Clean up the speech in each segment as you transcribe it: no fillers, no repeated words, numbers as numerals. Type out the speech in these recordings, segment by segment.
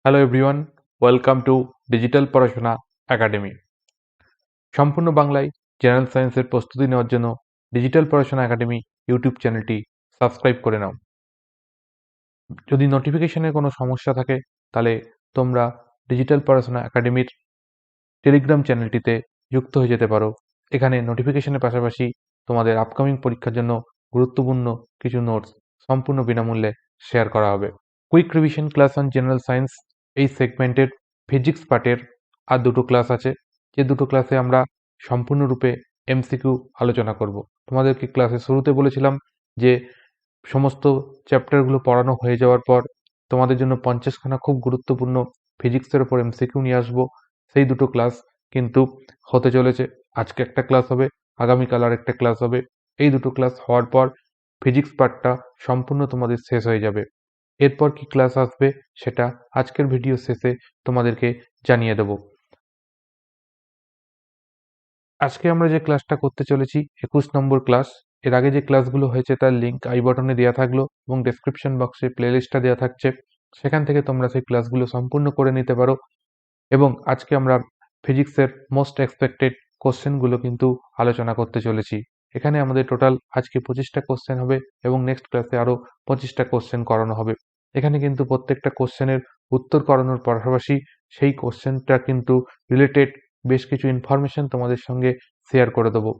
Hello everyone, welcome to digital পড়াশোনা academy. সম্পূর্ণ বাংলায় জেনারেল সায়েন্সের প্রস্তুতি নেওয়ার জন্য ডিজিটাল পড়াশোনা একাডেমি ইউটিউব চ্যানেলটি সাবস্ক্রাইব করে নাও। যদি নোটিফিকেশনের কোনো সমস্যা থাকে তাহলে তোমরা ডিজিটাল পড়াশোনা একাডেমির টেলিগ্রাম চ্যানেলটিতে যুক্ত হয়ে যেতে পারো। এখানে নোটিফিকেশনের পাশাপাশি তোমাদের আপকামিং পরীক্ষার জন্য গুরুত্বপূর্ণ কিছু নোটস সম্পূর্ণ বিনামূল্যে শেয়ার করা হবে। Quick revision class on general science এই সেগমেন্টের ফিজিক্স পার্টের আর দুটো ক্লাস আছে, যে দুটো ক্লাসে আমরা সম্পূর্ণরূপে এমসিকিউ আলোচনা করব। তোমাদেরকে ক্লাসের শুরুতে বলেছিলাম যে সমস্ত চ্যাপ্টারগুলো পড়ানো হয়ে যাওয়ার পর তোমাদের জন্য 50খানা খুব গুরুত্বপূর্ণ ফিজিক্সের ওপর এমসিকিউ নিয়ে আসবো। সেই দুটো ক্লাস কিন্তু হতে চলেছে। আজকে একটা ক্লাস হবে, আগামীকাল আর একটা ক্লাস হবে। এই দুটো ক্লাস হওয়ার পর ফিজিক্স পার্টটা সম্পূর্ণ তোমাদের শেষ হয়ে যাবে। এরপর কি ক্লাস আসবে সেটা আজকের ভিডিও শেষে তোমাদেরকে জানিয়ে দেব। আজকে আমরা যে ক্লাসটা করতে চলেছি 21 নম্বর ক্লাস। এর আগে যে ক্লাসগুলো হয়েছে তার লিঙ্ক আই বটনে দেওয়া থাকলো এবং ডেসক্রিপশন বক্সে প্লেলিস্টটা দেওয়া থাকছে, সেখান থেকে তোমরা সেই ক্লাসগুলো সম্পূর্ণ করে নিতে পারো। এবং আজকে আমরা ফিজিক্সের মোস্ট এক্সপেক্টেড কোশ্চেনগুলো কিন্তু আলোচনা করতে চলেছি। এখানে আমাদের টোটাল আজকে 25টা কোশ্চেন হবে এবং নেক্সট ক্লাসে আরও 25টা কোশ্চেন করানো হবে। এখানে কিন্তু প্রত্যেকটা কোশ্চেনের উত্তর করানোর পাশাপাশি সেই কোশ্চেনটা কিন্তু রিলেটেড বেশ কিছু ইনফরমেশন তোমাদের সঙ্গে শেয়ার করে দেবো।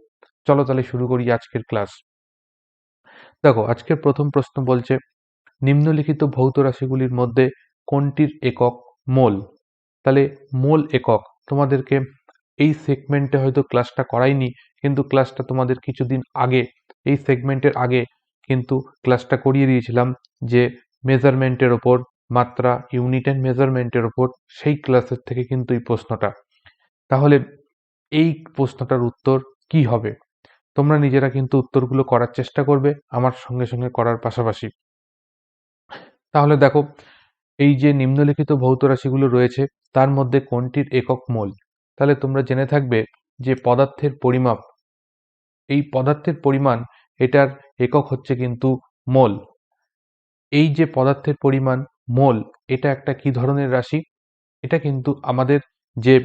চলো তাহলে শুরু করি আজকের ক্লাস। দেখো, আজকের প্রথম প্রশ্ন বলছে, নিম্নলিখিত ভৌত রাশিগুলির মধ্যে কোনটির একক মোল? তাহলে মোল একক তোমাদেরকে এই সেগমেন্টে হয়তো ক্লাসটা করাইনি, কিন্তু ক্লাসটা তোমাদের কিছুদিন আগে এই সেগমেন্টের আগে কিন্তু ক্লাসটা করিয়ে দিয়েছিলাম, যে মেজারমেন্টের ওপর, মাত্রা, ইউনিট অ্যান্ড মেজারমেন্টের ওপর, সেই ক্লাসের থেকে কিন্তু এই প্রশ্নটা। তাহলে এই প্রশ্নটার উত্তর কি হবে? তোমরা নিজেরা কিন্তু উত্তরগুলো করার চেষ্টা করবে আমার সঙ্গে সঙ্গে করার পাশাপাশি। তাহলে দেখো, এই যে নিম্নলিখিত ভৌত রাশিগুলো রয়েছে তার মধ্যে কোনটির একক মোল? তাহলে তোমরা জেনে থাকবে যে পদার্থের পরিমাপ, এই পদার্থের পরিমাণ, এটার একক হচ্ছে কিন্তু মোল। এই যে পদার্থের পরিমাণ মোল, এটা একটা কি ধরনের রাশি? এটা কিন্তু আমাদের যে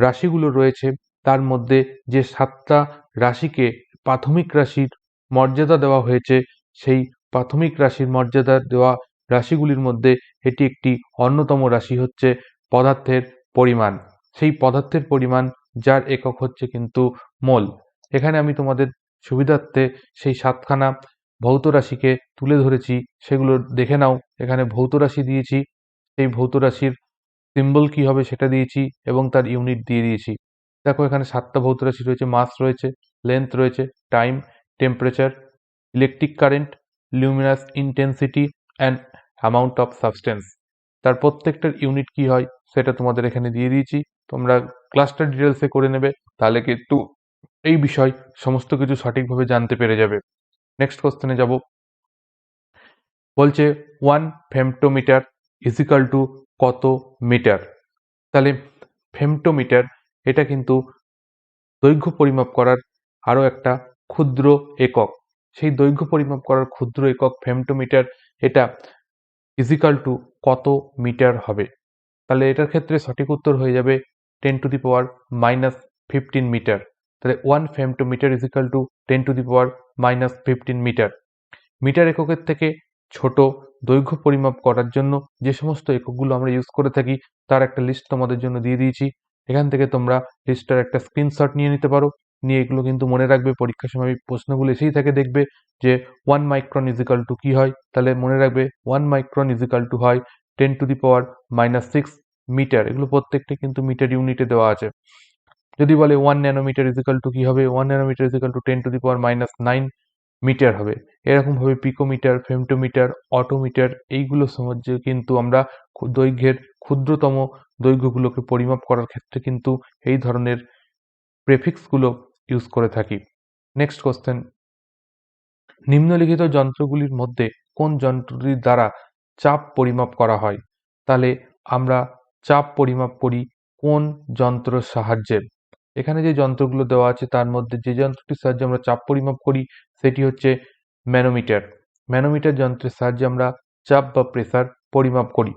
রাশিগুলো রয়েছে তার মধ্যে যে 7টা রাশিকে প্রাথমিক রাশির মর্যাদা দেওয়া হয়েছে, সেই প্রাথমিক রাশির মর্যাদা দেওয়া রাশিগুলির মধ্যে এটি একটি অন্যতম রাশি হচ্ছে পদার্থের পরিমাণ। সেই পদার্থের পরিমাণ যার একক হচ্ছে কিন্তু মোল। এখানে আমি তোমাদের সুবিধার্থে সেই 7খানা ভৌত রাশিকে তুলে ধরেছি, সেগুলো দেখে নাও। এখানে ভৌত রাশি দিয়েছি, সেই ভৌত রাশির সিম্বল কি হবে সেটা দিয়েছি এবং তার ইউনিট দিয়ে দিয়েছি। দেখো, এখানে 7টা ভৌত রাশি রয়েছে, মাস রয়েছে, লেন্থ রয়েছে, time, temperature, electric current, Luminous intensity and amount of substance. তার প্রত্যেকটার ইউনিট কি হয় সেটা তোমাদের এখানে দিয়ে দিয়েছি। তোমরা ক্লাসটা ডিটেলসে করে নেবে, তাহলে কিন্তু এই বিষয় সমস্ত কিছু সঠিকভাবে জানতে পেরে যাবে। নেক্সট কোশ্চেনে যাব। বলছে 1 ফেমটোমিটার ইজিক্যাল টু কত মিটার? তাহলে ফেমটোমিটার এটা কিন্তু দৈর্ঘ্য পরিমাপ করার আরও একটা ক্ষুদ্র একক। সেই দৈর্ঘ্য পরিমাপ করার ক্ষুদ্র একক ফেমটোমিটার, এটা ইজিক্যাল টু কত মিটার হবে? তাহলে এটার ক্ষেত্রে সঠিক উত্তর হয়ে যাবে 10⁻⁻15 মিটার। তাহলে 1 femtometre is equal to 10⁻⁻15 metre. Metre এককের থেকে ছোট দৈর্ঘ্য পরিমাপ করার জন্য যে সমস্ত এককগুলো আমরা ইউজ করে থাকি তার একটা লিস্ট তোমাদের জন্য দিয়ে দিয়েছি। এখান থেকে তোমরা লিস্টটার একটা স্ক্রিনশট নিয়ে নিতে পারো, নিয়ে এগুলো কিন্তু মনে রাখবে। পরীক্ষার সময় প্রশ্নগুলো এসেই থাকে, দেখবে যে 1 মাইক্রন ইজিক্যাল টু কি হয়, তাহলে মনে রাখবে 1 মাইক্রন ইজিক্যাল টু হয় 10⁻⁻6 মিটার। এগুলো প্রত্যেকটা কিন্তু মিটার ইউনিটে দেওয়া আছে। যদি বলে 1 ন্যানোমিটার ইজিক্যাল টু কি হবে, 1 ন্যানোমিটার ইজিক্যাল টু 10⁻⁹ মিটার হবে। এরকমভাবে পিকোমিটার, ফেমটোমিটার, অটোমিটার, এইগুলো সাহায্যে কিন্তু আমরা দৈর্ঘ্যের ক্ষুদ্রতম দৈর্ঘ্যগুলোকে পরিমাপ করার ক্ষেত্রে কিন্তু এই ধরনের প্রেফিক্সগুলো ইউজ করে থাকি। নেক্সট কোশ্চেন, নিম্নলিখিত যন্ত্রগুলির মধ্যে কোন যন্ত্রটির দ্বারা চাপ পরিমাপ করা হয়? তাহলে আমরা চাপ পরিমাপ করি কোন যন্ত্রের সাহায্যে? এখানে যে যন্ত্রগুলো দেওয়া আছে তার মধ্যে যে যন্ত্রটির সাহায্যে আমরা চাপ পরিমাপ করি সেটি হচ্ছে ম্যানোমিটার। ম্যানোমিটার যন্ত্রের সাহায্যে আমরা চাপ বা প্রেসার পরিমাপ করি।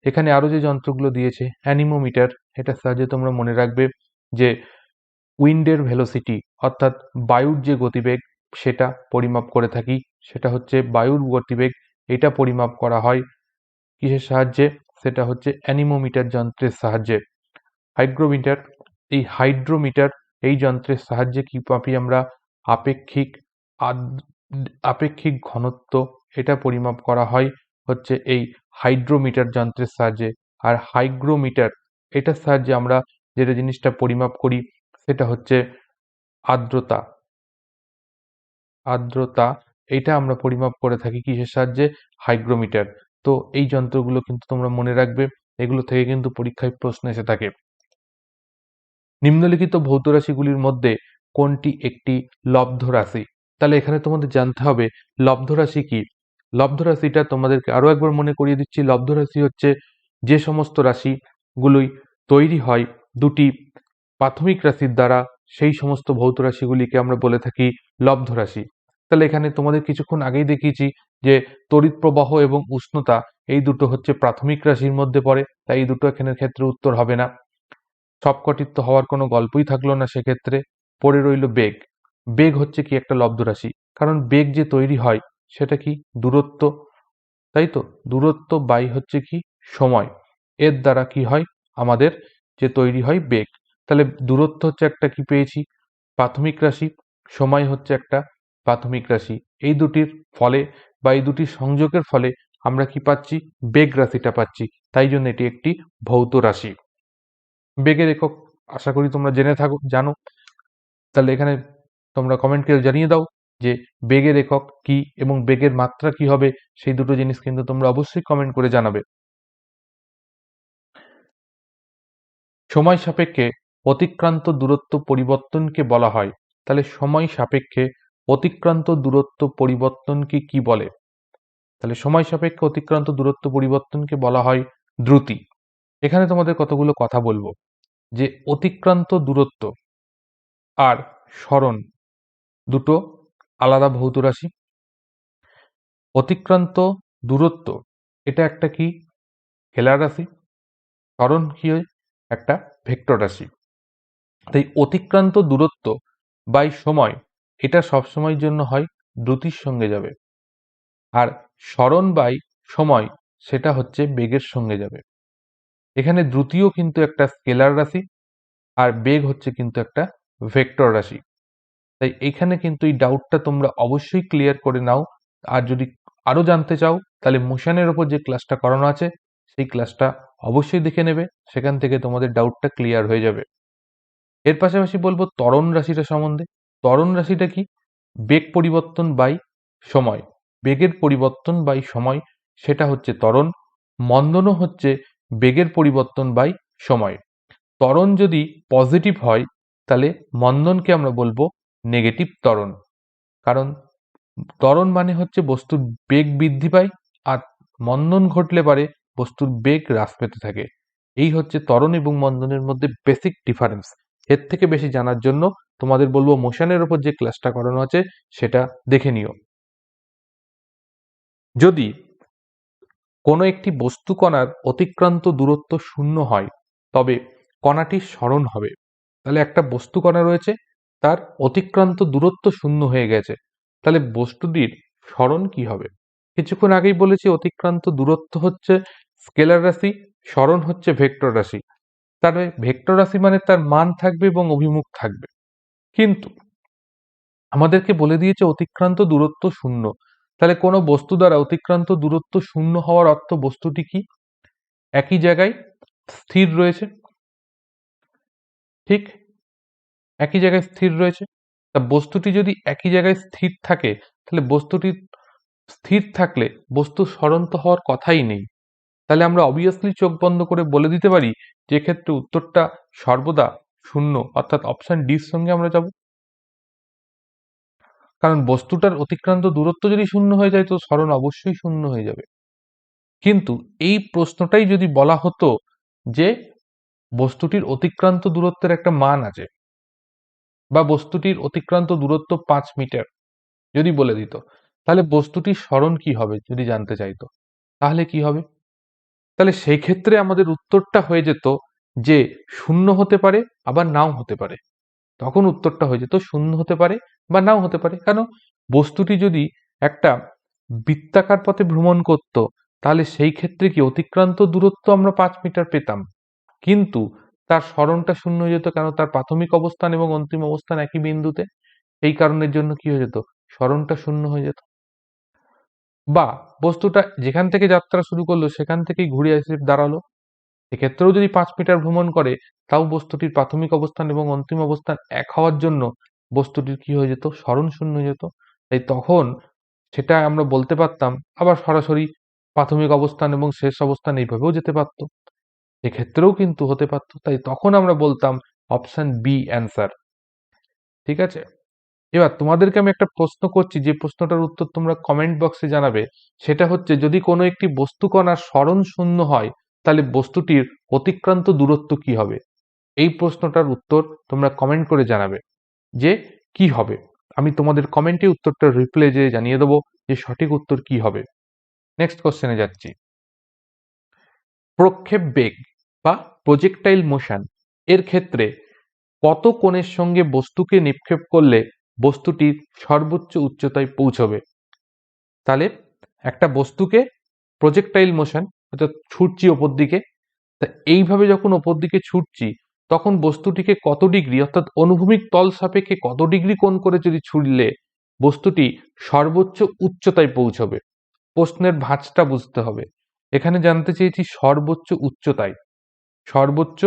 এখানে আরো যে যন্ত্রগুলো দিয়েছে, অ্যানিমোমিটার, এটার সাহায্যে তোমরা মনে রাখবে যে উইন্ডের ভেলোসিটি অর্থাৎ বায়ুর যে গতিবেগ সেটা পরিমাপ করে থাকি। সেটা হচ্ছে বায়ুর গতিবেগ, এটা পরিমাপ করা হয় কিসের সাহায্যে? সেটা হচ্ছে অ্যানিমোমিটার যন্ত্রের সাহায্যে। হাইগ্রোমিটার, এই হাইড্রোমিটার এই যন্ত্রের সাহায্যে কি মাপি আমরা? আপেক্ষিক আপেক্ষিক ঘনত্ব, এটা পরিমাপ করা হয় হচ্ছে এই হাইড্রোমিটার যন্ত্রের সাহায্যে। আর হাইগ্রোমিটার, এটার সাহায্যে আমরা যেটা জিনিসটা পরিমাপ করি সেটা হচ্ছে আর্দ্রতা। আর্দ্রতা এটা আমরা পরিমাপ করে থাকি কিসের সাহায্যে? হাইগ্রোমিটার। তো এই যন্ত্রগুলো কিন্তু তোমরা মনে রাখবে, এগুলো থেকে কিন্তু পরীক্ষায় প্রশ্ন এসে থাকে। নিম্নলিখিত ভৌত রাশিগুলির মধ্যে কোনটি একটি লব্ধ রাশি? তাহলে এখানে তোমাদের জানতে হবে লব্ধ রাশি কি। লব্ধ রাশিটা তোমাদেরকে আরো একবার মনে করিয়ে দিচ্ছি। লব্ধ রাশি হচ্ছে যে সমস্ত রাশিগুলোই তৈরি হয় দুটি প্রাথমিক রাশির দ্বারা, সেই সমস্ত ভৌত রাশিগুলিকে আমরা বলে থাকি লব্ধ রাশি। তাহলে এখানে তোমাদের কিছুক্ষণ আগেই দেখিয়েছি যে তড়িৎ প্রবাহ এবং উষ্ণতা এই দুটো হচ্ছে প্রাথমিক রাশির মধ্যে পড়ে, তাই এই দুটো এখানের ক্ষেত্রে উত্তর হবে না। সবকটির তো হওয়ার কোনো গল্পই থাকলো না সেক্ষেত্রে। পড়ে রইল বেগ। বেগ হচ্ছে কি একটা লব্ধ রাশি, কারণ বেগ যে তৈরি হয় সেটা কি? দূরত্ব, তাই তো? দূরত্ব বাই হচ্ছে কি? সময়, এর দ্বারা কি হয় আমাদের যে তৈরি হয় বেগ। তাহলে দূরত্ব হচ্ছে একটা কি পেয়েছি? প্রাথমিক রাশি, সময় হচ্ছে একটা প্রাথমিক রাশি। এই দুটির ফলে বা এই দুটির সংযোগের ফলে আমরা কি পাচ্ছি? বেগ রাশিটা পাচ্ছি। তাই জন্য এটি একটি ভৌত রাশি। বেগের একক আশা করি তোমরা জানো। তাহলে এখানে তোমরা কমেন্ট করে জানিয়ে দাও যে বেগের একক কি এবং বেগের মাত্রা কি হবে। সেই দুটো জিনিস কিন্তু তোমরা অবশ্যই কমেন্ট করে জানাবে। সময় সাপেক্ষে অতিক্রান্ত দূরত্ব পরিবর্তনকে বলা হয়। তাহলে সময় সাপেক্ষে অতিক্রান্ত দূরত্ব পরিবর্তনকে কি বলে? তাহলে সময় সাপেক্ষে অতিক্রান্ত দূরত্ব পরিবর্তনকে বলা হয় দ্রুতি। এখানে তোমাদের কতগুলো কথা বলবো যে অতিক্রান্ত দূরত্ব আর সরণ দুটো আলাদা ভৌত রাশি। অতিক্রান্ত দূরত্ব এটা একটা কি? স্কেলার রাশি। সরণ কি হয়? একটা ভেক্টর রাশি। তাই অতিক্রান্ত দূরত্ব বাই সময় এটা সবসময়ের জন্য হয় দ্রুতির সঙ্গে যাবে, আর সরণ বাই সময় সেটা হচ্ছে বেগের সঙ্গে যাবে। এখানে দ্রুতিও কিন্তু একটা স্কেলার রাশি, আর বেগ হচ্ছে কিন্তু একটা ভেক্টর রাশি। তাই এখানে কিন্তু এই ডাউটটা তোমরা অবশ্যই ক্লিয়ার করে নাও। আর যদি আরো জানতে চাও তাহলে মোশনের ওপর যে ক্লাসটা করানো আছে সেই ক্লাসটা অবশ্যই দেখে নেবে, সেখান থেকে তোমাদের ডাউটটা ক্লিয়ার হয়ে যাবে। এর পাশাপাশি বলবো ত্বরণ রাশিটা সম্বন্ধে। ত্বরণ রাশিটা কি? বেগ পরিবর্তন বাই সময়। বেগের পরিবর্তন বাই সময় সেটা হচ্ছে ত্বরণ। মন্দনও হচ্ছে বেগের পরিবর্তন বাই সময়। ত্বরণ যদি পজিটিভ হয় তাহলে মন্দনকে আমরা বলবো নেগেটিভ ত্বরণ। কারণ ত্বরণ মানে হচ্ছে বস্তুর বেগ বৃদ্ধি পায়, আর মন্দন ঘটলে পারে বস্তুর বেগ হ্রাস পেতে থাকে। এই হচ্ছে ত্বরণ এবং মন্দনের মধ্যে বেসিক ডিফারেন্স। এর থেকে বেশি জানার জন্য তোমাদের বলবো মোশনের ওপর যে ক্লাসটা করানো আছে সেটা দেখে নিও। যদি কোনো একটি বস্তু কণার অতিক্রান্ত দূরত্ব শূন্য হয় তবে কণাটির সরণ হবে। তাহলে একটা বস্তু কণা রয়েছে, তার অতিক্রান্ত দূরত্ব শূন্য হয়ে গেছে, তাহলে বস্তুটির সরণ কি হবে? কিছুক্ষণ আগেই বলেছি অতিক্রান্ত দূরত্ব হচ্ছে স্কেলার রাশি, সরণ হচ্ছে ভেক্টর রাশি। তাহলে ভেক্টর রাশি মানে তার মান থাকবে এবং অভিমুখ থাকবে। কিন্তু আমাদেরকে বলে দিয়েছে অতিক্রান্ত দূরত্ব শূন্য। তাহলে কোনো বস্তু দ্বারা অতিক্রান্ত দূরত্ব শূন্য হওয়ার অর্থ বস্তুটি কি? একই জায়গায় স্থির রয়েছে। ঠিক একই জায়গায় স্থির রয়েছে। তা বস্তুটি যদি একই জায়গায় স্থির থাকে তাহলে বস্তুটি স্থির থাকলে বস্তু সরণ তো হওয়ার কথাই নেই। তাহলে আমরা অবভিয়াসলি চোখ বন্ধ করে বলে দিতে পারি যে ক্ষেত্রে উত্তরটা সর্বদা শূন্য, অর্থাৎ অপশন ডির সঙ্গে আমরা যাব। কারণ বস্তুটার অতিক্রান্ত দূরত্ব যদি শূন্য হয়ে যায় তো সরণ অবশ্যই শূন্য হয়ে যাবে। কিন্তু এই প্রশ্নটাই যদি বলা হতো যে বস্তুটির অতিক্রান্ত দূরত্বের একটা মান আছে, বা বস্তুটির অতিক্রান্ত দূরত্ব 5 মিটার যদি বলে দিত, তাহলে বস্তুটির সরণ কি হবে যদি জানতে চাইতো, তাহলে কি হবে? তাহলে সেই ক্ষেত্রে আমাদের উত্তরটা হয়ে যেত যে শূন্য হতে পারে আবার নাও হতে পারে। তখন উত্তরটা হয়ে যেত শূন্য হতে পারে বা নাও হতে পারে। কেন? বস্তুটি যদি একটা বৃত্তাকার পথে ভ্রমণ করত, তাহলে সেই ক্ষেত্রে কি অতিক্রান্ত দূরত্ব আমরা 5 মিটার পেতাম, কিন্তু তার সরণটা শূন্য হয়ে যেত। কেন? তার প্রাথমিক অবস্থান এবং অন্তিম অবস্থান একই বিন্দুতে। এই কারণের জন্য কি হয়ে যেত? সরণটা শূন্য হয়ে যেত। বা বস্তুটা যেখান থেকে যাত্রা শুরু করলো সেখান থেকেই ঘুরে এসে দাঁড়ালো, এক্ষেত্রেও যদি 5 মিটার ভ্রমণ করে, তাও বস্তুটির প্রাথমিক অবস্থান এবং অন্তিম অবস্থান এক হওয়ার জন্য বস্তুটির কি হয়ে যেত? সরণ শূন্য হয়ে যেত। তাই তখন সেটা আমরা বলতে পারতাম আবার সরাসরি প্রাথমিক অবস্থান এবং শেষ অবস্থান এইভাবেও যেতে পারত, এক্ষেত্রেও কিন্তু হতে পারত। তাই তখন আমরা বলতাম অপশন বি অ্যান্সার। ঠিক আছে? এবার তোমাদেরকে আমি একটা প্রশ্ন করছি, যে প্রশ্নটার উত্তর তোমরা কমেন্ট বক্সে জানাবে। সেটা হচ্ছে, যদি কোনো একটি বস্তুকণার সরণ শূন্য হয়, তাহলে বস্তুটির অতিক্রান্ত দূরত্ব কি হবে? এই প্রশ্নটার উত্তর তোমরা কমেন্ট করে জানাবে যে কি হবে। আমি তোমাদের কমেন্টে উত্তরটা রিপ্লাই দিয়ে জানিয়ে দেবো যে সঠিক উত্তর কি হবে। নেক্সট কোশ্চেনে যাচ্ছি। প্রক্ষেপ বেগ বা প্রজেক্টাইল মোশন এর ক্ষেত্রে কত কোণের সঙ্গে বস্তুকে নিক্ষেপ করলে বস্তুটির সর্বোচ্চ উচ্চতায় পৌঁছবে? তাহলে একটা বস্তুকে প্রজেক্টাইল মোশন, অর্থাৎ ছুটছি ওপর দিকে, তা এইভাবে যখন ওপর দিকে ছুটছি, তখন বস্তুটিকে কত ডিগ্রি, অর্থাৎ অনুভূমিক তল সাপেক্ষে কত ডিগ্রি কোণ করে যদি ছুটলে বস্তুটি সর্বোচ্চ উচ্চতায় পৌঁছবে? প্রশ্নের ভাঁজটা বুঝতে হবে। এখানে জানতে চেয়েছি সর্বোচ্চ উচ্চতায়, সর্বোচ্চ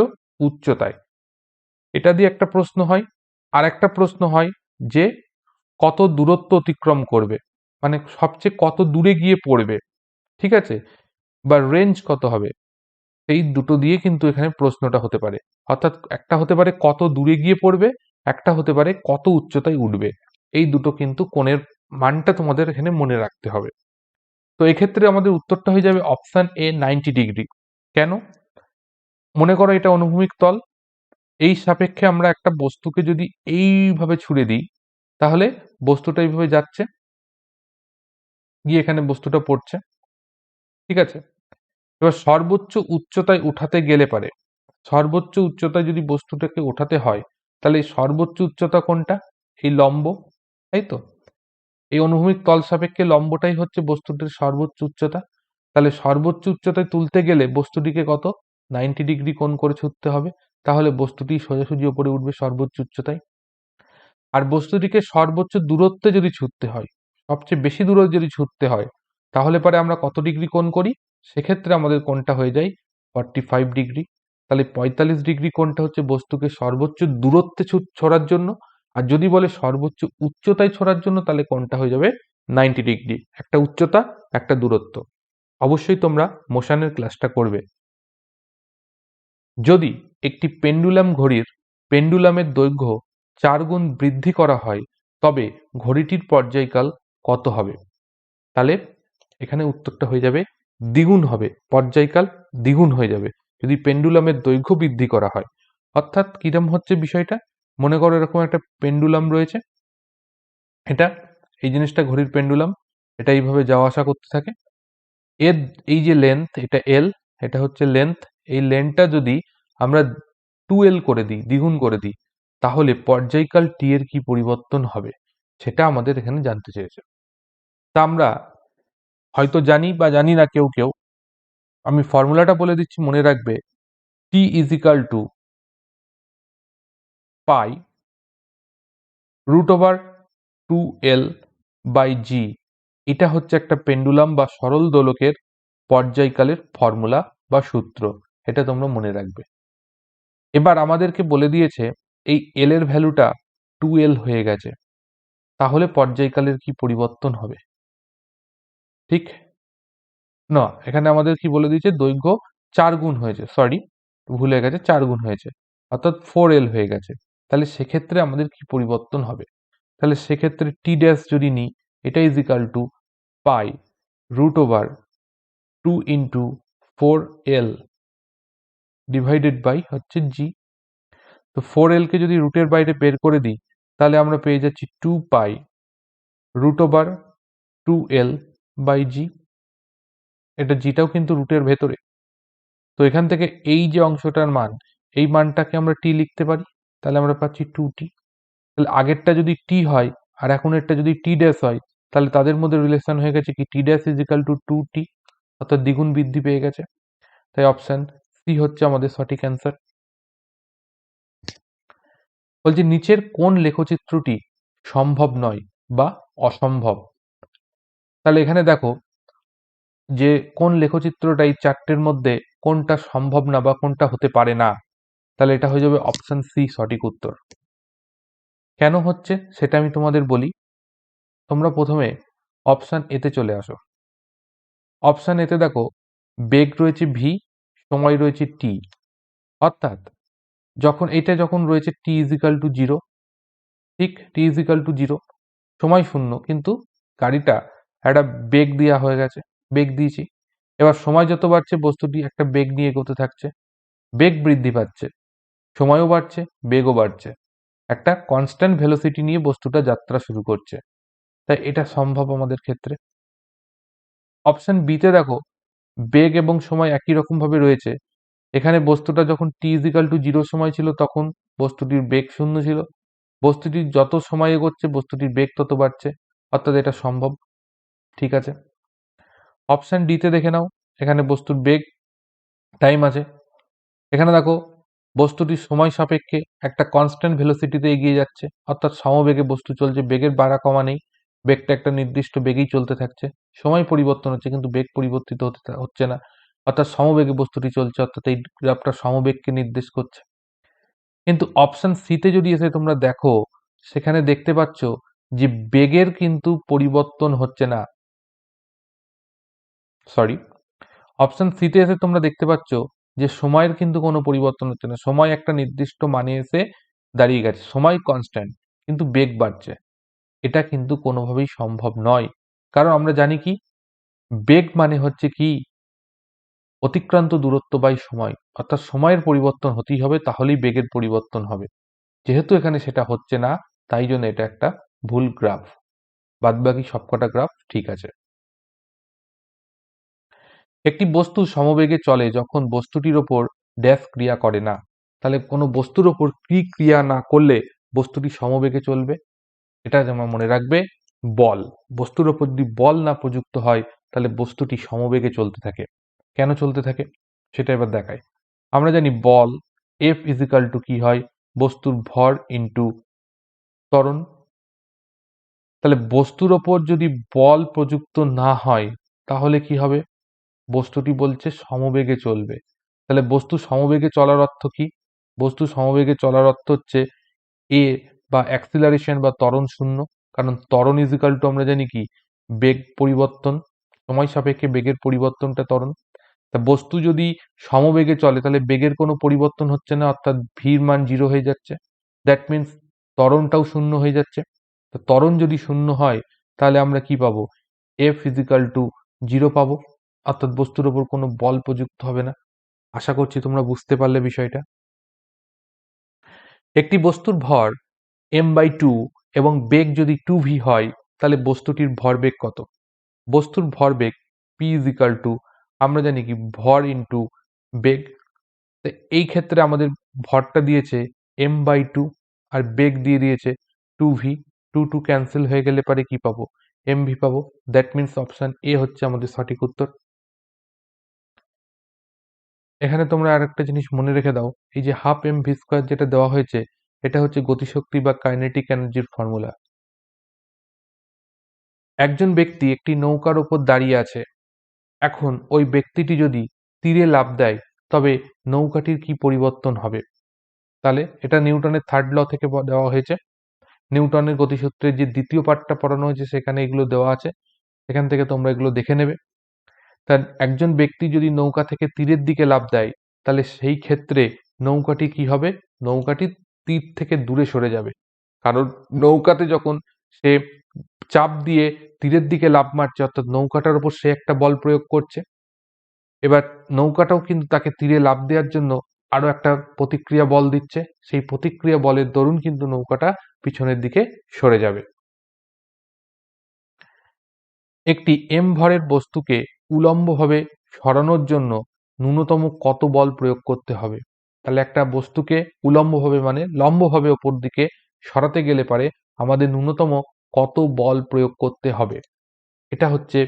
উচ্চতায়, এটা দিয়ে একটা প্রশ্ন হয়। আর একটা প্রশ্ন হয় যে কত দূরত্ব অতিক্রম করবে, মানে সবচেয়ে কত দূরে গিয়ে পড়বে, ঠিক আছে, বা রেঞ্জ কত হবে। এই দুটো দিয়ে কিন্তু এখানে প্রশ্নটা হতে পারে। অর্থাৎ একটা হতে পারে কত দূরে গিয়ে পড়বে, একটা হতে পারে কত উচ্চতায় উঠবে। এই দুটো কিন্তু কোণের মানটা তোমাদের এখানে মনে রাখতে হবে। তো এক্ষেত্রে আমাদের উত্তরটা হয়ে যাবে অপশন এ 90 ডিগ্রি। কেন? মনে করো এটা অনুভূমিক তল, এই সাপেক্ষে আমরা একটা বস্তুকে যদি এইভাবে ছুড়ে দিই, তাহলে বস্তুটা এইভাবে যাচ্ছে, গিয়ে এখানে বস্তুটা পড়ছে, ঠিক আছে। এবার সর্বোচ্চ উচ্চতায় উঠাতে গেলে পারে, সর্বোচ্চ উচ্চতায় যদি বস্তুটাকে ওঠাতে হয়, তাহলে এই সর্বোচ্চ উচ্চতা কোনটা? এই লম্ব, তাই তো। এই অনুভূমিক তল সাপেক্ষে লম্বটাই হচ্ছে বস্তুটির সর্বোচ্চ উচ্চতা। তাহলে সর্বোচ্চ উচ্চতায় তুলতে গেলে বস্তুটিকে কত? 90 ডিগ্রি কোণ করে ছুটতে হবে, তাহলে বস্তুটি সোজাসুজি ওপরে উঠবে সর্বোচ্চ উচ্চতায়। আর বস্তুটিকে সর্বোচ্চ দূরত্বে যদি ছুটতে হয়, সবচেয়ে বেশি দূরত্ব যদি ছুটতে হয়, তাহলে পরে আমরা কত ডিগ্রি কোণ করি? সেক্ষেত্রে আমাদের কোণটা হয়ে যায় 45 ডিগ্রি। তাহলে 45 ডিগ্রি কোণটা হচ্ছে বস্তুকে সর্বোচ্চ দূরত্বে ছোড়ার জন্য। আর যদি বলে সর্বোচ্চ উচ্চতায় ছোড়ার জন্য, তাহলে কোণটা হয়ে যাবে 90 ডিগ্রি। একটা উচ্চতা, একটা দূরত্ব। অবশ্যই তোমরা মোশনের ক্লাসটা করবে। যদি একটি পেন্ডুলাম ঘড়ির পেন্ডুলামের দৈর্ঘ্য 4 গুণ বৃদ্ধি করা হয়, তবে ঘড়িটির পর্যায়কাল কত হবে? তাহলে এখানে উত্তরটা হয়ে যাবে দ্বিগুণ হবে, পর্যায়কাল দ্বিগুণ হয়ে যাবে যদি পেন্ডুলামের দৈর্ঘ্য বৃদ্ধি করা হয়। অর্থাৎ কিরম হচ্ছে বিষয়টা? মনে করো এরকম একটা পেন্ডুলাম রয়েছে, এটা, এই জিনিসটা ঘড়ির পেন্ডুলাম, এটা এইভাবে যাওয়া আসা করতে থাকে। এর এই যে লেন্থ, এটা এল, এটা হচ্ছে লেন্থ। এই লেন্থটা যদি আমরা 2l করে দিই, দ্বিগুণ করে দিই, তাহলে পর্যায়কাল টি এর কি পরিবর্তন হবে, সেটা আমাদের এখানে জানতে চেয়েছে। তা আমরা হয়তো জানি বা জানি না কেউ কেউ। আমি ফর্মুলাটা বলে দিচ্ছি, মনে রাখবে। T is equal to pi √/2l by G. এটা হচ্ছে একটা পেন্ডুলাম বা সরল দোলকের পর্যায়কালের ফর্মুলা বা সূত্র। এটা তোমরা মনে রাখবে। এবার আমাদেরকে বলে দিয়েছে এই এল এর ভ্যালুটা 2l হয়ে গেছে, তাহলে পর্যায়কালের কি পরিবর্তন হবে? ঠিক না, এখানে আমাদের কি বলে দিয়েছে? দৈর্ঘ্য 4 গুণ হয়েছে, সরি ভুলে গেছে, 4 গুণ হয়েছে, অর্থাৎ 4l হয়ে গেছে। তাহলে সেক্ষেত্রে আমাদের কি পরিবর্তন হবে? তাহলে সেক্ষেত্রে টি ড্যাশ যদি নিই, এটা is equal to pi √/2 into 4l divided by হচ্ছে জি। তো 4l কে যদি রুটের বাইরে বের করে দিই, তাহলে আমরা পেয়ে যাচ্ছি 2 পাই √/2l বাই জি। এটা জিটাও কিন্তু রুটের ভেতরে, তো এখান থেকে এই যে অংশটার মান, এই মানটাকে আমরা টি লিখতে পারি, তাহলে আমরা পাচ্ছি 2t। তাহলে আগেরটা যদি টি হয় আর এখনেরটা যদি টি ড্যাশ হয়, তাহলে তাদের মধ্যে রিলেশন হয়ে গেছে কি T dash is equal to 2t, অর্থাৎ দ্বিগুণ বৃদ্ধি পেয়ে গেছে। তাই অপশন সি হচ্ছে আমাদের সঠিক অ্যান্সার। বলছি নিচের কোন লেখচিত্রটি সম্ভব নয় বা অসম্ভব? তাহলে এখানে দেখো যে কোন লেখচিত্রটা এই চারটের মধ্যে কোনটা সম্ভব না বা কোনটা হতে পারে না, তাহলে এটা হয়ে যাবে অপশন সি সঠিক উত্তর। কেন হচ্ছে সেটা আমি তোমাদের বলি। তোমরা প্রথমে অপশন এতে চলে আসো। অপশন এতে দেখো বেগ রয়েছে ভি, সময় রয়েছে টি, অর্থাৎ যখন রয়েছে টি ইজিক্যাল টু জিরো, ঠিক টি ইজিক্যাল টু জিরো, সময় শূন্য, কিন্তু গাড়িটা একটা বেগ দেওয়া হয়ে গেছে, বেগ দিয়েছি। এবার সময় যত বাড়ছে বস্তুটি একটা বেগ নিয়ে এগোতে থাকছে, বেগ বৃদ্ধি পাচ্ছে, সময়ও বাড়ছে, বেগও বাড়ছে, একটা কনস্ট্যান্ট ভেলোসিটি নিয়ে বস্তুটা যাত্রা শুরু করছে। তাই এটা সম্ভব আমাদের ক্ষেত্রে। অপশন বিতে দেখো বেগ এবং সময় একই রকম ভাবে রয়েছে। এখানে বস্তুটা যখন টি ইজিক্যাল টু জিরো সময় ছিল তখন বস্তুটির বেগ শূন্য ছিল, বস্তুটির যত সময় এগোচ্ছে বস্তুটির বেগ তত বাড়ছে, অর্থাৎ এটা সম্ভব। ঠিক আছে। অপশন ডিতে দেখে নাও, এখানে বস্তুর বেগ টাইম আছে। এখানে দেখো বস্তুটি সময় সাপেক্ষে একটা কনস্ট্যান্ট ভেলোসিটিতে এগিয়ে যাচ্ছে, অর্থাৎ সমবেগে বস্তু চলছে, বেগের বাড়া কমা নেই, বেগটা একটা নির্দিষ্ট বেগেই চলতে থাকছে। সময় পরিবর্তন হচ্ছে কিন্তু বেগ পরিবর্তিত হচ্ছে না, অর্থাৎ সমবেগে বস্তুটি চলছে, অর্থাৎ এই গ্রাফটা সমবেগকে নির্দেশ করছে। কিন্তু অপশন সিতে যদি এসে তোমরা দেখো, সেখানে দেখতে পাচ্ছ যে বেগের কিন্তু পরিবর্তন হচ্ছে না। সরি, অপশন সিতে এসে তোমরা দেখতে পাচ্ছ যে সময়ের কিন্তু কোনো পরিবর্তন হচ্ছে না, সময় একটা নির্দিষ্ট মানে এসে দাঁড়িয়ে গেছে, সময় কনস্ট্যান্ট কিন্তু বেগ বাড়ছে। এটা কিন্তু কোনোভাবেই সম্ভব নয়, কারণ আমরা জানি কি বেগ মানে হচ্ছে কি অতিক্রান্ত দূরত্ব বাই সময়, অর্থাৎ সময়ের পরিবর্তন হতেই হবে, তাহলেই বেগের পরিবর্তন হবে। যেহেতু এখানে সেটা হচ্ছে না, তাই জন্য এটা একটা ভুল গ্রাফ, বাদবাকি সবকটা গ্রাফ ঠিক আছে। একটি বস্তু সমবেগে চলে যখন বস্তুটির ওপর ড্যাশ ক্রিয়া করে না। তাহলে কোনো বস্তুর ওপর কি ক্রিয়া না করলে বস্তুটি সমবেগে চলবে? এটা যেমন মনে রাখবে, বল। বস্তুর ওপর যদি বল না প্রযুক্ত হয় তাহলে বস্তুটি সমবেগে চলতে থাকে। কেন চলতে থাকে সেটা এবার দেখায়। আমরা জানি বল এফ ইজিক্যাল টু কি হয়, বস্তুর ভর ইন্টু ত্বরণ। তাহলে বস্তুর ওপর যদি বল প্রযুক্ত না হয় তাহলে কি হবে? বস্তুটি বলছে সমবেগে চলবে। তাহলে বস্তু সমবেগে চলার অর্থ কি? বস্তু সমবেগে চলার অর্থ হচ্ছে এ বা অ্যাক্সিলারেশন বা ত্বরণ শূন্য, কারণ ত্বরণ ইজিক্যাল টু আমরা জানি কি বেগ পরিবর্তন, সময় সাপেক্ষে বেগের পরিবর্তনটা ত্বরণ। তা বস্তু যদি সমবেগে চলে তাহলে বেগের কোনো পরিবর্তন হচ্ছে না, অর্থাৎ ভির মান জিরো হয়ে যাচ্ছে। দ্যাট মিনস ত্বরণটাও শূন্য হয়ে যাচ্ছে। তো ত্বরণ যদি শূন্য হয় তাহলে আমরা কি পাবো? এফ ইজিক্যাল টু জিরো পাবো, অর্থাৎ বস্তুর ওপর কোনো বল প্রযুক্ত হবে না। আশা করছি তোমরা বুঝতে পারলে বিষয়টা। একটি বস্তুর ভর m/2 এবং বেগ যদি 2v হয় তাহলে বস্তুটির ভরবেগ কত? বস্তুর ভরবেগ p ইজিক্যাল টু আমরা জানি কি ভর ইন্টু বেগ। তো এই ক্ষেত্রে আমাদের ভরটা দিয়েছে m/2 আর বেগ দিয়ে দিয়েছে 2v, 2 ক্যান্সেল হয়ে গেলে পারে কি পাবো? mv পাবো। দ্যাট মিনস অপশন এ হচ্ছে আমাদের সঠিক উত্তর। এখানে তোমরা আরেকটা জিনিস মনে রেখে দাও, এই যে হাফ mv স্কোয়ার যেটা দেওয়া হয়েছে এটা হচ্ছে গতিশক্তি বা কাইনেটিক এনার্জির ফর্মুলা। একজন ব্যক্তি একটি নৌকার ওপর দাঁড়িয়ে আছে। এখন ওই ব্যক্তিটি যদি তীরে লাফ দেয় তবে নৌকাটির কি পরিবর্তন হবে? তাহলে এটা নিউটনের থার্ড ল থেকে দেওয়া হয়েছে। নিউটনের গতিসূত্রের যে দ্বিতীয় পার্টটা পড়ানো হয়েছে সেখানে এগুলো দেওয়া আছে, এখান থেকে তোমরা এগুলো দেখে নেবে। তার একজন ব্যক্তি যদি নৌকা থেকে তীরের দিকে লাফ দেয় তাহলে সেই ক্ষেত্রে নৌকাটি কি হবে? নৌকাটি তীর থেকে দূরে সরে যাবে, কারণ নৌকাতে যখন সে চাপ দিয়ে তীরের দিকে লাফ মারছে অর্থাৎ নৌকাটার উপর সে একটা বল প্রয়োগ করছে। এবার নৌকাটাও কিন্তু তাকে তীরে লাফ দেওয়ার জন্য আরো একটা প্রতিক্রিয়া বল দিচ্ছে, সেই প্রতিক্রিয়া বলের দরুন কিন্তু নৌকাটা পিছনের দিকে সরে যাবে। একটি এম ভরের বস্তুকে উলম্বভাবে সরানোর জন্য ন্যূনতম কত বল প্রয়োগ করতে হবে। তাহলে একটা বস্তুকে উলম্বভাবে মানে লম্বভাবে ওপর দিকে সরাতে গেলে পারে আমাদের ন্যূনতম কত বল প্রয়োগ করতে হবে। এটা হচ্ছে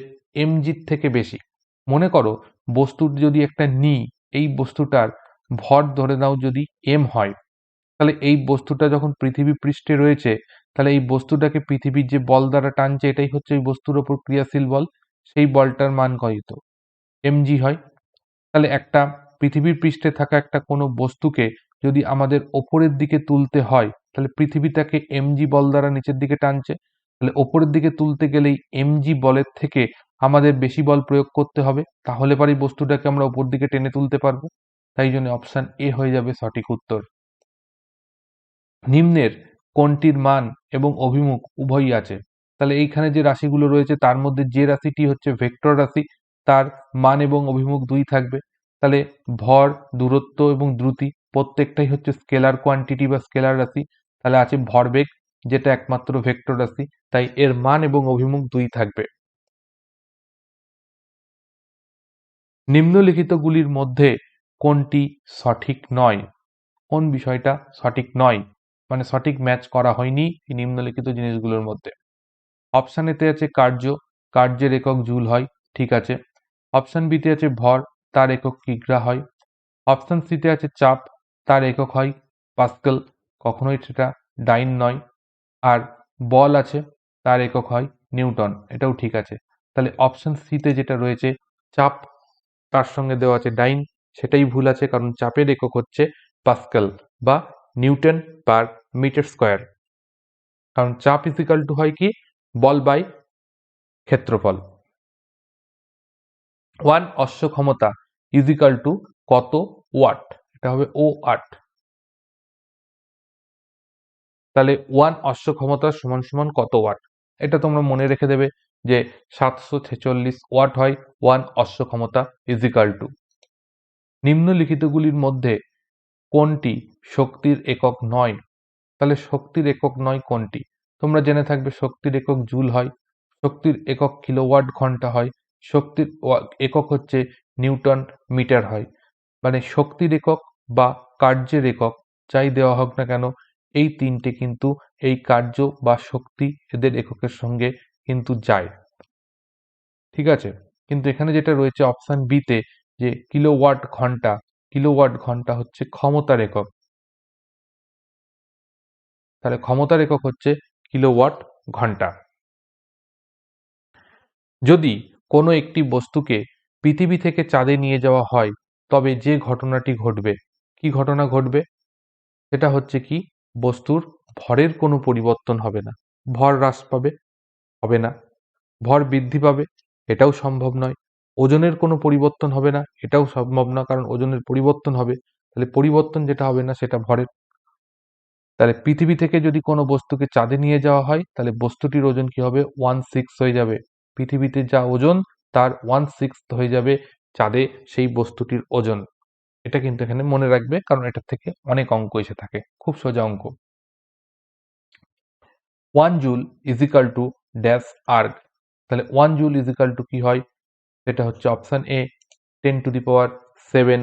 mg থেকে বেশি। মনে করো বস্তুর যদি একটা নিই, এই বস্তুটার ভর ধরে নাও যদি m হয়, তাহলে এই বস্তুটা যখন পৃথিবী পৃষ্ঠে রয়েছে, তাহলে এই বস্তুটাকে পৃথিবীর যে বল দ্বারা টানছে এটাই হচ্ছে এই বস্তুর ওপর ক্রিয়াশীল বল, সেই বলটার মান কত? mg হয়। তাহলে একটা পৃথিবীর পৃষ্ঠে থাকা একটা কোনো বস্তুকে যদি আমাদের ওপরের দিকে তুলতে হয়, তাহলে পৃথিবীটাকে mg বল দ্বারা নিচের দিকে টানছে, তাহলে ওপরের দিকে তুলতে গেলেই mg বলের থেকে আমাদের বেশি বল প্রয়োগ করতে হবে, তাহলে পারি বস্তুটাকে আমরা ওপর দিকে টেনে তুলতে পারবো। তাই জন্য অপশন এ হয়ে যাবে সঠিক উত্তর। নিম্নের কোনটির মান এবং অভিমুখ উভয়ই আছে? তাহলে এইখানে যে রাশিগুলো রয়েছে তার মধ্যে যে রাশিটি হচ্ছে ভেক্টর রাশি, তার মান এবং অভিমুখ দুই থাকবে। তাহলে ভর, দূরত্ব এবং দ্রুতি প্রত্যেকটাই হচ্ছে স্কেলার কোয়ান্টিটি বা স্কেলার রাশি। তাহলে আছে ভরবেগ, যেটা একমাত্র ভেক্টর রাশি, তাই এর মান এবং অভিমুখ দুই থাকবে। নিম্নলিখিতগুলির মধ্যে কোনটি সঠিক নয়? কোন বিষয়টা সঠিক নয়, মানে সঠিক ম্যাচ করা হয়নি এই নিম্নলিখিত জিনিসগুলোর মধ্যে? অপশন এতে আছে কার্য, কার্যের একক জুল হয়, ঠিক আছে। অপশন বিতে আছে ভর, তার একক কিগ্রা হয়। অপশন সিতে আছে চাপ, তার একক হয় পাস্কেল, কখনোই সেটা ডাইন নয়। আর বল আছে, তার একক হয় নিউটন, এটাও ঠিক আছে। তাহলে অপশন সিতে যেটা রয়েছে চাপ, তার সঙ্গে দেওয়া আছে ডাইন, সেটাই ভুল আছে, কারণ চাপের একক হচ্ছে পাস্কেল বা নিউটন পার মিটার স্কোয়ার। কারণ চাপ ইজিক্যাল টু হয় কি বল বাই ক্ষেত্রফল। 1 অশ্ব ক্ষমতা ইজিক্যাল টু কত ওয়াট? এটা হবে ও ওয়াট। তাহলে 1 অশ্ব ক্ষমতা সমান সমান কত ওয়াট? এটা তোমরা মনে রেখে দেবে যে 746 ওয়াট হয় 1 অশ্ব ক্ষমতা ইজিক্যাল টু। নিম্নলিখিতগুলির মধ্যে কোনটি শক্তির একক নয়? তাহলে শক্তির একক নয় কোনটি? তোমরা জেনে থাকবে শক্তির একক জুল হয়, শক্তির একক কিলোওয়াট ঘন্টা হয়, শক্তির একক হচ্ছে নিউটন মিটার হয়। মানে শক্তির একক বা কার্যের একক যাই দেওয়া হোক না কেন, এই তিনটে কিন্তু এই কার্য বা শক্তি এদের এককের সঙ্গে কিন্তু যায়, ঠিক আছে। কিন্তু এখানে যেটা রয়েছে অপশন বিতে যে কিলোওয়াট ঘন্টা, কিলোওয়াট ঘন্টা হচ্ছে ক্ষমতার একক, তাহলে ক্ষমতার একক হচ্ছে কিলোওয়াট ঘন্টা। যদি কোনো একটি বস্তুকে পৃথিবী থেকে চাঁদে নিয়ে যাওয়া হয়, তবে যে ঘটনাটি ঘটবে, কি ঘটনা ঘটবে? সেটা হচ্ছে কি বস্তুর ভরের কোনো পরিবর্তন হবে না। ভর হ্রাস পাবে? হবে না। ভর বৃদ্ধি পাবে? এটাও সম্ভব নয়। ওজনের কোনো পরিবর্তন হবে না? এটাও সম্ভব না, কারণ ওজনের পরিবর্তন হবে। তাহলে পরিবর্তন যেটা হবে না সেটা ভরের। তাহলে পৃথিবী থেকে যদি কোনো বস্তুকে চাঁদে নিয়ে যাওয়া হয়, তাহলে বস্তুটির ওজন কি হবে? 1/6 হয়ে যাবে। পৃথিবীতে যা ওজন তার 1/6 হয়ে যাবে চাঁদে সেই বস্তুটির ওজন। এটা কিন্তু এখানে মনে রাখবে, কারণ এটার থেকে অনেক অঙ্ক এসে থাকে, খুব সোজা অঙ্ক। 1 joule is equal to dash erg. তাহলে 1 জুল ইজিক্যাল টু কি হয়? সেটা হচ্ছে অপশন এ 10⁻7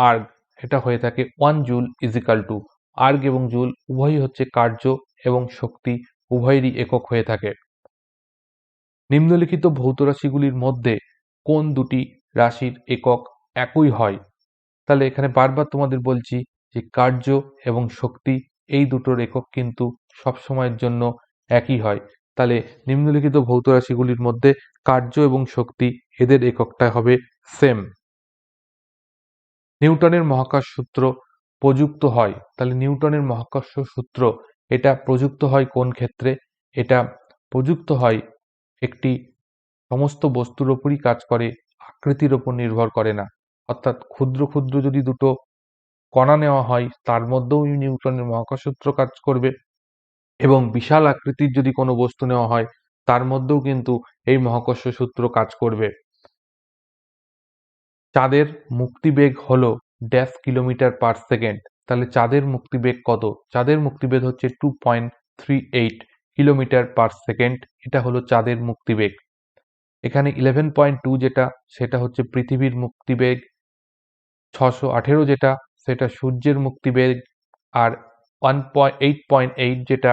আর্গ। এটা হয়ে থাকে 1 জুল ইজিক্যাল টু, আর্গ এবং জুল উভয়ই হচ্ছে কার্য এবং শক্তি, উভয়েরই একক হয়ে থাকে। নিম্নলিখিত ভৌত রাশিগুলির মধ্যে কোন দুটি রাশির একক একই হয়? তাহলে এখানে বারবার তোমাদের বলছি যে কার্য এবং শক্তি এই দুটোর একক কিন্তু সবসময়ের জন্য একই হয়। তাহলে নিম্নলিখিত ভৌত রাশিগুলির মধ্যে কার্য এবং শক্তি এদের এককটা হবে সেম। নিউটনের মহাকর্ষ সূত্র প্রযুক্ত হয়, তাহলে নিউটনের মহাকর্ষ সূত্র এটা প্রযুক্ত হয় কোন ক্ষেত্রে? এটা প্রযুক্ত হয় একটি সমস্ত বস্তুর ওপরই কাজ করে, আকৃতির ওপর নির্ভর করে না। অর্থাৎ ক্ষুদ্র ক্ষুদ্র যদি দুটো কণা নেওয়া হয় তার মধ্যেও নিউটনের মহাকর্ষ সূত্র কাজ করবে, এবং বিশাল আকৃতির যদি কোনো বস্তু নেওয়া হয় তার মধ্যেও কিন্তু এই মহাকর্ষ সূত্র কাজ করবে। চাঁদের মুক্তিবেগ হলো ড্যাশ কিলোমিটার পার সেকেন্ড। তাহলে চাঁদের মুক্তিবেগ কত? চাঁদের মুক্তিবেগ হচ্ছে 2.38 কিলোমিটার পার সেকেন্ড। এটা হলো চাঁদের মুক্তিবেগ। এখানে 11.2 যেটা, সেটা হচ্ছে পৃথিবীর মুক্তিবেগ, 618 যেটা সেটা সূর্যের মুক্তিবেগ, আর 8.8 যেটা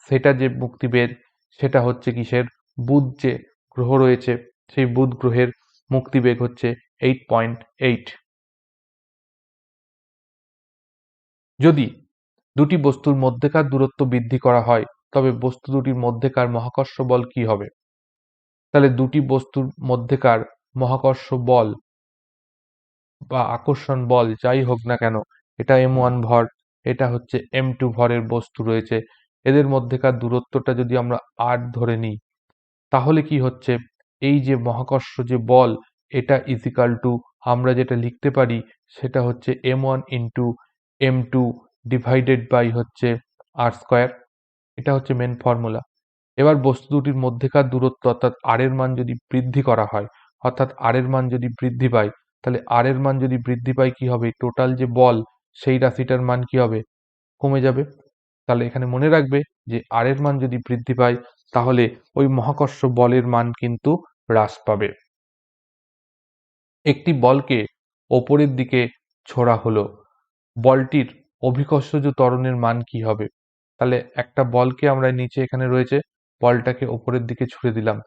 সেটা যে মুক্তিবেগ সেটা হচ্ছে কিসের, বুধ যে গ্রহ রয়েছে সেই বুধ গ্রহের মুক্তিবেগ হচ্ছে 8.8। যদি দুটি বস্তুর মধ্যেকার দূরত্ব বৃদ্ধি করা হয় তবে বস্তু দুটির মধ্যেকার মহাকর্ষ বল কি হবে? তাহলে দুটি বস্তুর মধ্যেকার মহাকর্ষ বল বা আকর্ষণ বল যাই হোক না কেন, এটা m1 ভর, এটা হচ্ছে m2 ভরের বস্তু রয়েছে, এদের মধ্যেকার দূরত্বটা যদি আমরা r ধরে নিই তাহলে কি হচ্ছে, এই যে মহাকর্ষ যে বল এটা ইজিক্যাল টু আমরা যেটা লিখতে পারি সেটা হচ্ছে m1 into m2 divided by হচ্ছে r স্কোয়ার। এটা হচ্ছে মেন ফর্মুলা। এবার বস্তু দুটির মধ্যেকার দূরত্ব অর্থাৎ r এর মান যদি বৃদ্ধি করা হয়, অর্থাৎ r এর মান যদি বৃদ্ধি পায়, তাহলে r এর মান যদি বৃদ্ধি পায় কি হবে, টোটাল যে বল সেই রাশিটার মান কি হবে, কমে যাবে। তাহলে এখানে মনে রাখবে যে r এর মান যদি বৃদ্ধি পায় তাহলে ওই মহাকর্ষ বলের মান কিন্তু হ্রাস পাবে। একটি বলকে ওপরের দিকে ছোড়া হলো, বলটির অভিকর্ষজ ত্বরণের মান কি হবে? তাহলে একটা বলকে আমরা নিচে এখানে রয়েছে, বলটাকে ওপরের দিকে ছুড়ে দিলাম,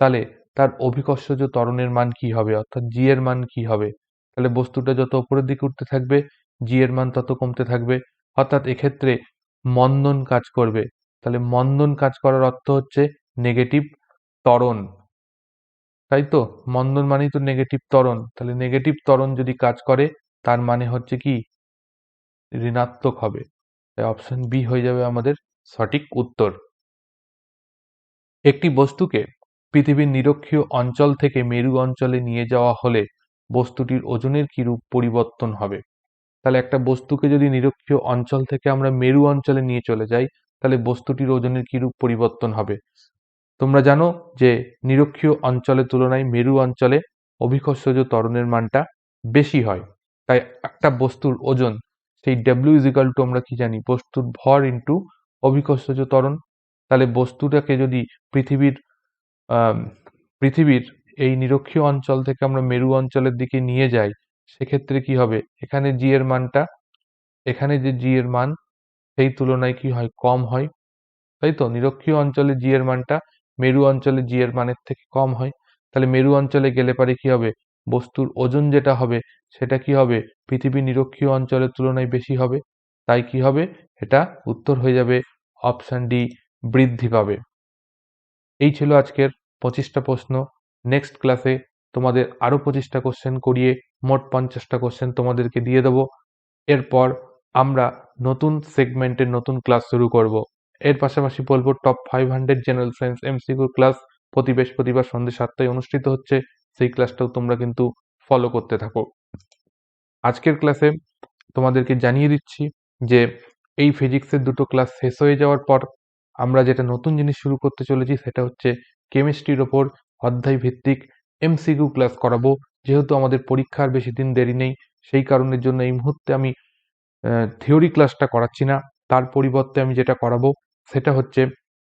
তাহলে তার অভিকর্ষজ ত্বরণের মান কি হবে, অর্থাৎ জি এর মান কি হবে? তাহলে বস্তুটা যত ওপরের দিকে উঠতে থাকবে জি এর মান তত কমতে থাকবে, অর্থাৎ এক্ষেত্রে মন্দন কাজ করবে। তাহলে মন্দন কাজ করার অর্থ হচ্ছে নেগেটিভ ত্বরণ, তাই তো? মন্দন মানেই তো নেগেটিভ ত্বরণ, তাহলে নেগেটিভ ত্বরণ যদি কাজ করে তার মানে হচ্ছে কি ঋণাত্মক হবে। তাই অপশন বি হয়ে যাবে আমাদের সঠিক উত্তর। একটি বস্তুকে পৃথিবীর নিরক্ষীয় অঞ্চল থেকে মেরু অঞ্চলে নিয়ে যাওয়া হলে বস্তুটির ওজনের কিরূপ পরিবর্তন হবে? তাহলে একটা বস্তুকে যদি নিরক্ষীয় অঞ্চল থেকে আমরা মেরু অঞ্চলে নিয়ে চলে যাই তাহলে বস্তুটির ওজনের কিরূপ পরিবর্তন হবে? তোমরা জানো যে নিরক্ষীয় অঞ্চলের তুলনায় মেরু অঞ্চলে অভিকর্ষজ ত্বরণের মানটা বেশি হয়। তাই একটা বস্তুর ওজন সেই ডব্লিউ ইজিক্যাল টু আমরা কি জানি, বস্তুর ভর ইন্টু অভিকর্ষজ ত্বরণ। তাহলে বস্তুটাকে যদি পৃথিবীর আম, পৃথিবীর এই নিরক্ষীয় অঞ্চল থেকে আমরা মেরু অঞ্চলের দিকে নিয়ে যাই সেক্ষেত্রে কি হবে, এখানে জি এর মানটা, এখানে যে জি এর মান সেই তুলনায় কি হয়, কম হয়, তাই তো? নিরক্ষীয় অঞ্চলে জি এর মানটা মেরু অঞ্চলে জি এর মানের থেকে কম হয়। তাহলে মেরু অঞ্চলে গেলে পারে কি হবে, বস্তুর ওজন যেটা হবে সেটা কি হবে, পৃথিবী নিরক্ষীয় অঞ্চলের তুলনায় বেশি হবে। তাই কি হবে, এটা উত্তর হয়ে যাবে অপশন ডি, বৃদ্ধি পাবে। এই ছিল আজকের 25টা প্রশ্ন। নেক্সট ক্লাসে তোমাদের আরো 25টা কোশ্চেন করিয়ে মোট 50টা কোশ্চেন তোমাদেরকে দিয়ে দেবো। এরপর আমরা নতুন সেগমেন্টের নতুন ক্লাস শুরু করব। এর পাশাপাশি বলবো top 500 general science MCQ class প্রতি বৃহস্পতিবার সন্ধ্যে 7টায় অনুষ্ঠিত হচ্ছে, সেই ক্লাসটাও তোমরা কিন্তু ফলো করতে থাকো। আজকের ক্লাসে তোমাদেরকে জানিয়ে দিচ্ছি যে এই ফিজিক্সের দুটো ক্লাস শেষ হয়ে যাওয়ার পর আমরা যেটা নতুন জিনিস শুরু করতে চলেছি সেটা হচ্ছে কেমিস্ট্রির ওপর অধ্যায় ভিত্তিক এমসিকিউ ক্লাস করাবো। যেহেতু আমাদের পরীক্ষার বেশি দিন দেরি নেই সেই কারণের জন্য এই মুহূর্তে আমি থিওরি ক্লাসটা করাচ্ছি না, তার পরিবর্তে আমি যেটা করাবো সেটা হচ্ছে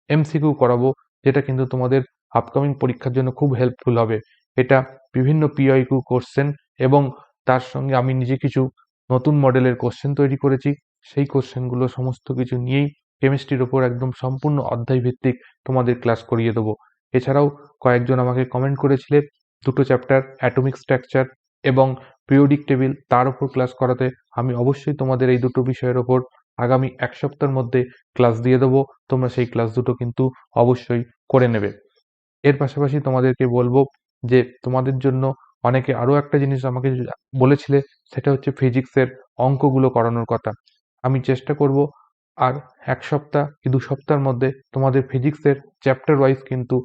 এমসিকিউ করাবো, যেটা কিন্তু তোমাদের আপকামিং পরীক্ষার জন্য খুব হেল্পফুল হবে। এটা বিভিন্ন পিআইকিউ কোশ্চেন এবং তার সঙ্গে আমি নিজে কিছু নতুন মডেলের কোশ্চেন তৈরি করেছি, সেই কোশ্চেনগুলো সমস্ত কিছু নিয়েই কেমিস্ট্রির ওপর একদম সম্পূর্ণ অধ্যায় ভিত্তিক তোমাদের ক্লাস করিয়ে দেবো। এছাড়াও কয়েকজন আমাকে কমেন্ট করেছিলে দুটো চ্যাপ্টার অ্যাটমিক স্ট্রাকচার এবং পিরিয়ডিক টেবিল তার উপর ক্লাস করাতে। আমি অবশ্যই তোমাদের এই দুটো বিষয়ের ওপর আগামী এক সপ্তাহের মধ্যে ক্লাস দিয়ে দেবো, তোমরা সেই ক্লাস দুটো কিন্তু অবশ্যই করে নেবে। এর পাশাপাশি তোমাদেরকে বলবো যে তোমাদের জন্য অনেকে আরো একটা জিনিস আমাকে বলেছিলে, সেটা হচ্ছে ফিজিক্সের অঙ্কগুলো করানোর কথা। আমি চেষ্টা করব আর এক সপ্তাহ কি 2 সপ্তাহের মধ্যে তোমাদের ফিজিক্সের চ্যাপ্টার ওয়াইজ কিন্তু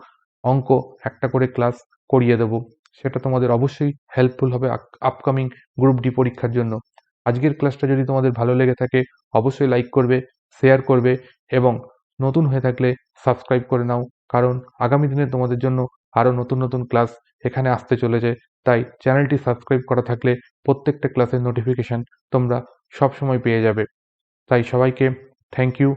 অঙ্ক একটা করে ক্লাস করিয়ে দেব। সেটা তোমাদের অবশ্যই হেল্পফুল হবে আপকামিং গ্রুপ ডি পরীক্ষার জন্য। আজকের ক্লাসটা যদি তোমাদের ভালো লেগে থাকে অবশ্যই লাইক করবে, শেয়ার করবে এবং নতুন হয়ে থাকলে সাবস্ক্রাইব করে নাও, কারণ আগামী দিনে তোমাদের জন্য আরো নতুন নতুন ক্লাস এখানে আসতে চলেছে। তাই চ্যানেলটি সাবস্ক্রাইব করা থাকলে প্রত্যেকটা ক্লাসের নোটিফিকেশন তোমরা সবসময় পেয়ে যাবে। তাই সবাইকে থ্যাংক ইউ।